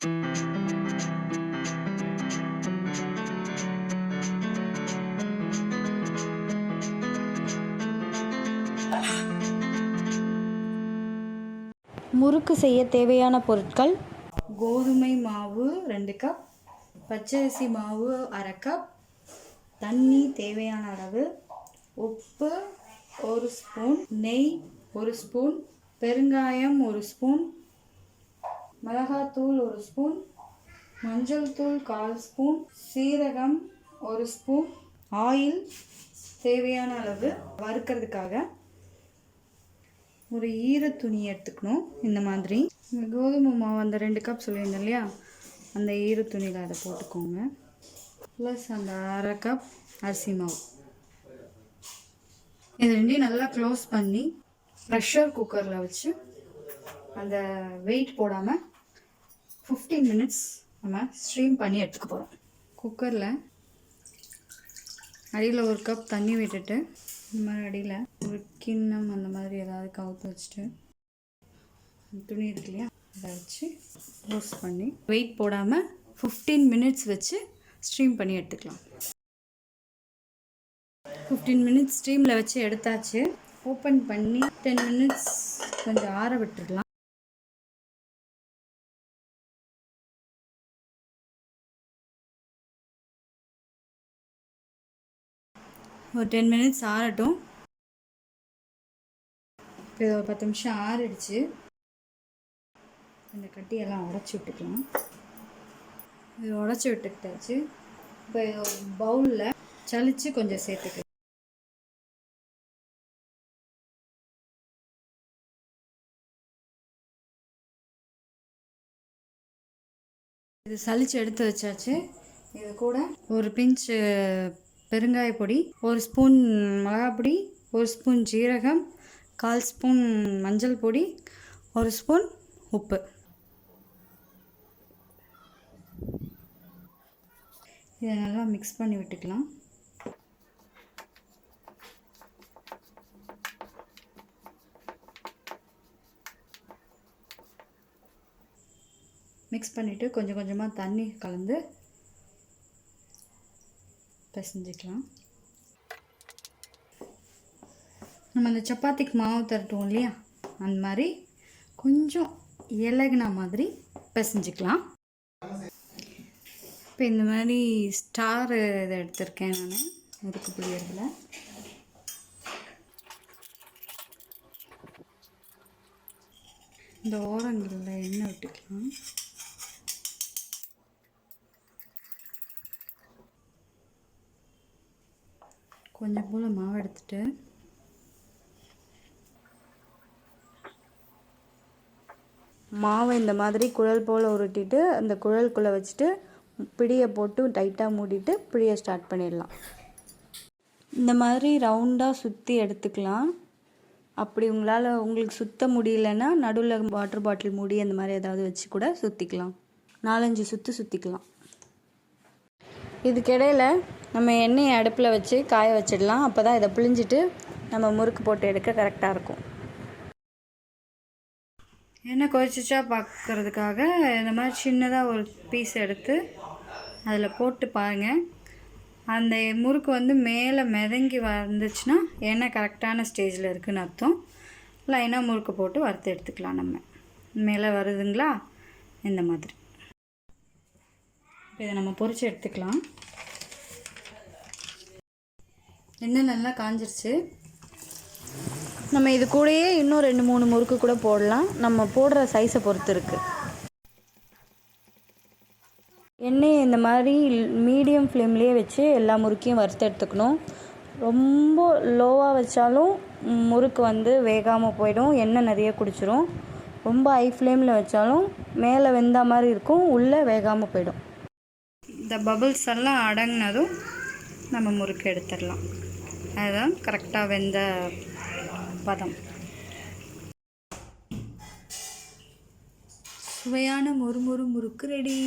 முறுக்கு செய்ய தேவையான பொருட்கள்: கோதுமை மாவு 2 கப், பச்சரிசி மாவு 1/2 கப், தண்ணி தேவையான அளவு, உப்பு 1 ஸ்பூன், நெய் 1 ஸ்பூன், பெருங்காயம் 1 ஸ்பூன், மிளகாத்தூள் 1 ஸ்பூன், மஞ்சள் தூள் 1/4 ஸ்பூன், சீரகம் 1 ஸ்பூன், ஆயில் தேவையான அளவு. வறுக்கிறதுக்காக ஒரு ஈர துணி எடுத்துக்கணும். இந்த மாதிரி கோதுமை மாவு அந்த 2 கப் சொல்லியிருந்தேன் இல்லையா, அந்த ஈர துணியில் அதை போட்டுக்கோங்க. ப்ளஸ் அந்த 1/2 கப் அரிசி மாவு. இது ரெண்டையும் நல்லா க்ளோஸ் பண்ணி ப்ரெஷர் குக்கரில் வச்சு அந்த வெயிட் போடாமல் 15 மினிட்ஸ் நம்ம ஸ்ட்ரீம் பண்ணி எடுத்துக்க போகிறோம். குக்கரில் அடியில் 1 கப் தண்ணி விட்டுட்டு இந்த மாதிரி அடியில் ஒரு கிண்ணம் அந்த மாதிரி ஏதாவது கவுத்து வச்சுட்டு துணி இருக்கு இல்லையா, அதை வச்சு க்ளோஸ் பண்ணி வெயிட் போடாமல் 15 மினிட்ஸ் வச்சு ஸ்ட்ரீம் பண்ணி எடுத்துக்கலாம். 15 மினிட்ஸ் ஸ்ட்ரீமில் வச்சு எடுத்தாச்சு. ஓப்பன் பண்ணி 10 மினிட்ஸ் கொஞ்சம் ஆற விட்டுடலாம். ஒரு 10 மினிட்ஸ் ஆறட்டும். இப்போ ஒரு 10 நிமிஷம் ஆறிடுச்சு. இந்த கட்டியெல்லாம் உடச்சி விட்டுக்கலாம். இது உடச்சி விட்டுக்கிட்டாச்சு. இப்போ பவுலில் சலிச்சு கொஞ்சம் சேர்த்துக்கலாம். இது சலிச்சு எடுத்து வச்சாச்சு. இது கூட ஒரு பிஞ்ச் பெருங்காய பொடி, 1 ஸ்பூன் மிளகாப்பொடி, 1 ஸ்பூன் ஜீரகம், 1/4 ஸ்பூன் மஞ்சள் பொடி, 1 ஸ்பூன் உப்பு. இதை நல்லா மிக்ஸ் பண்ணி விட்டுக்கலாம். மிக்ஸ் பண்ணிவிட்டு கொஞ்சம் கொஞ்சமாக தண்ணி கலந்து பிசைஞ்சிக்கலாம். நம்ம அந்த சப்பாத்திக்கு மாவு தரட்டுவோம் இல்லையா, அந்த மாதிரி கொஞ்சம் இலகுன மாதிரி பிசைஞ்சிக்கலாம். இப்போ இந்த மாதிரி ஸ்டார் இதை எடுத்திருக்கேன் நான் முறுக்கு புளியறதுல. இந்த ஓரங்களில் எண்ணெய் விட்டுக்கலாம். கொஞ்சம் போல் மாவு எடுத்துட்டு மாவை இந்த மாதிரி குழல் போல் உருட்டிட்டு அந்த குழலுக்குள்ளே வச்சுட்டு பிடியை போட்டு டைட்டாக மூடிட்டு பிடியை ஸ்டார்ட் பண்ணிடலாம். இந்த மாதிரி ரவுண்டாக சுற்றி எடுத்துக்கலாம். அப்படி உங்களுக்கு சுற்ற முடியலன்னா நடுவில் வாட்டர் பாட்டில் மூடி அந்த மாதிரி ஏதாவது வச்சு கூட சுற்றிக்கலாம். 4-5 சுற்றிக்கலாம். இதுக்கிடையில் நம்ம எண்ணெயை அடுப்பில் வச்சு காய வச்சிடலாம். அப்போ தான் இதை பிழிஞ்சிட்டு நம்ம முறுக்கு போட்டு எடுக்க கரெக்டாக இருக்கும். எண்ணெய் கொதிச்சிச்சா பார்க்குறதுக்காக இந்த மாதிரி சின்னதாக ஒரு பீஸ் எடுத்து அதில் போட்டு பாருங்கள். அந்த முறுக்கு வந்து மேலே மிதங்கி வந்துச்சுன்னா எண்ணெய் கரெக்டான ஸ்டேஜில் இருக்குதுன்னு அர்த்தம். லைனாக முறுக்கு போட்டு வறுத்து எடுத்துக்கலாம். நம்ம மேலே வருதுங்களா, இந்த மாதிரி. இப்போ இதை நம்ம பொரித்து எடுத்துக்கலாம். எண்ணெய் நல்லா காஞ்சிருச்சு. நம்ம இது கூடயே இன்னும் 2-3 முறுக்கு கூட போடலாம். நம்ம போடுற சைஸை பொறுத்து இருக்குது. எண்ணெயை இந்த மாதிரி மீடியம் ஃப்ளேம்லேயே வச்சு எல்லா முறுக்கையும் வறுத்து எடுத்துக்கணும். ரொம்ப லோவாக வச்சாலும் முறுக்கு வந்து வேகாமல் போயிடும், எண்ணெய் நிறைய குடிச்சிரும். ரொம்ப ஹை ஃப்ளேமில் வச்சாலும் மேலே வெந்த மாதிரி இருக்கும், உள்ளே வேகாமல் போயிடும். இந்த பபிள்ஸ் எல்லாம் அடங்கினதும் நம்ம முறுக்கு எடுத்துடலாம். அதுதான் கரெக்டாக வெந்த பதம். சுவையான மொறுமொறு முறுக்கு ரெடி.